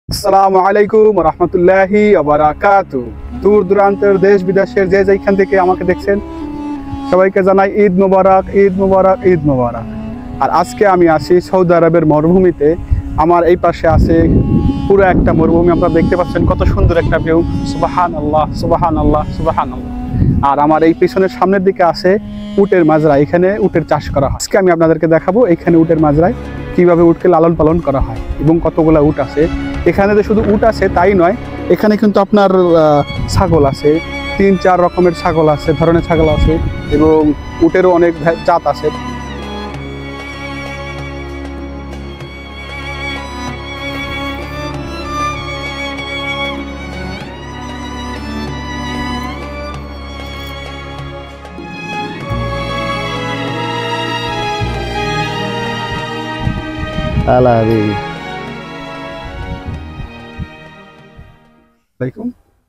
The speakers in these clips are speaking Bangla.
আসসালামু আলাইকুম রহমতুল্লাহি ওয়া দূর দূরান্তের দেশ বিদেশের যে যেখান থেকে আমাকে দেখছেন সবাইকে জানাই ঈদ মুবারক, ঈদ মুবারক, ঈদ মুবারক। আর আজকে আমি আছি সৌদি আরবের মরুভূমিতে। আমার এই পাশে আছে পুরো একটা মরুভূমি, আপনারা দেখতে পাচ্ছেন কত সুন্দর একটা ভিউ। সুবহানাল্লাহ, সুবহানাল্লাহ, সুবহানাল্লাহ। আর আমার এই পিছনের সামনের দিকে আছে উটের মাজরা, এখানে উটের চাষ করা হয়। আজকে আমি আপনাদেরকে দেখাবো এখানে উটের মাজরায় কিভাবে উটকে লালন পালন করা হয় এবং কতগুলো উট আছে এখানে। যে শুধু উট আছে তাই নয়, এখানে কিন্তু আপনার ছাগল আছে, 3-4 রকমের ছাগল আছে, ধরনের ছাগল আছে এবং উটেরও অনেক জাত আছে।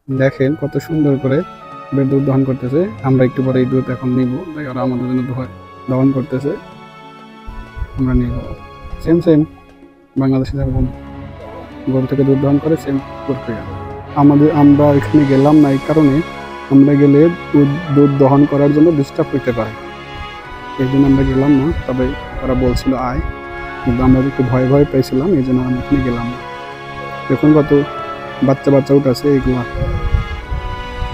দেখেন কত সুন্দর করে দুধ দহন করতেছে। আমরা একটু পরে এই দুধ এখন নিব, ওরা আমাদের জন্য দহন করতেছে, আমরা নিব। সেম সেম বাংলাদেশে যেমন গরু থেকে দুধ দহন করে সেম প্রক্রিয়া। আমরা এখানে গেলাম না, এই কারণে আমরা গেলে দুধ দহন করার জন্য ডিস্টার্ব হইতে পারে, এই জন্য আমরা গেলাম না। তবে ওরা বলছিল আয়, কিন্তু আমরা একটু ভয় ভয় পেয়েছিলাম, এই জন্য আমরা এখানে গেলাম না। দেখুন কত বাচ্চা বাচ্চা উঠ আছে, এগুলা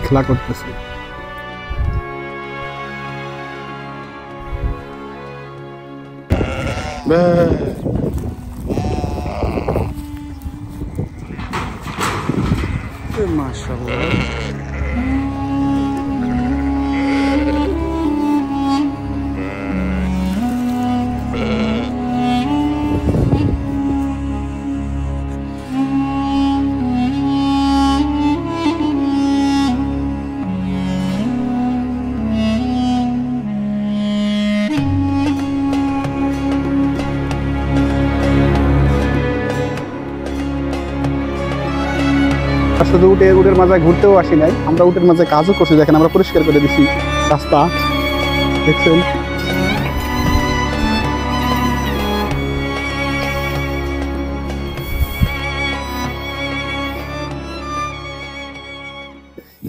খেলা করতেছে। মাশাআল্লাহ, শুধু উটের মাঝে ঘুরতেও আসি নাই, আমরা উটের মাঝে কাজও করছি। দেখেন আমরা পরিষ্কার করে দিচ্ছি রাস্তা, দেখছেন।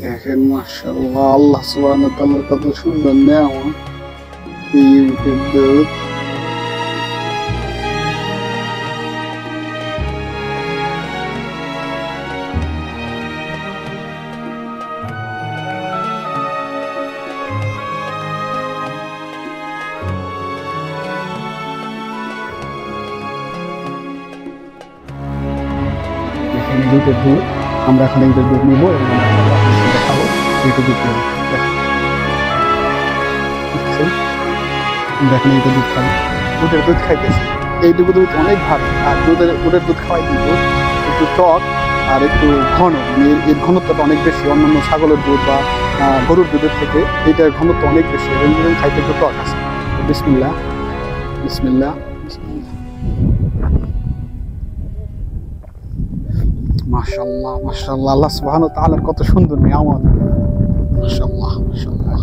দেখেন মাশাআল্লাহ, আল্লাহ সুবহানাহু ওয়া তাআলার কত সুন্দর নেয়ামত এই উটের দুধ। দুধের দুধ আমরা এখন এইটার দুধ নিবো এবং দেখাবো এইটা দুধ নেবো। দেখেন এইটা দুধ খাবো, উটের দুধ খাইতেছে। এইটুকু দুধ অনেক ভালো, আর উটের দুধ খাওয়াই কিন্তু একটু টক আর একটু ঘন, এর ঘনত্বটা অনেক বেশি অন্যান্য ছাগলের দুধ বা গরুর দুধের থেকে এইটার ঘনত্ব অনেক বেশি এবং খাইতে একটু টক আছে। বিসমিল্লাহ, বিসমিল্লাহ, মাশাআল্লাহ, মাশাআল্লাহ, আল্লাহ সুবহানাহু ওয়া তাআলার কত সুন্দর নিয়ামত। মাশাআল্লাহ, মাশাআল্লাহ।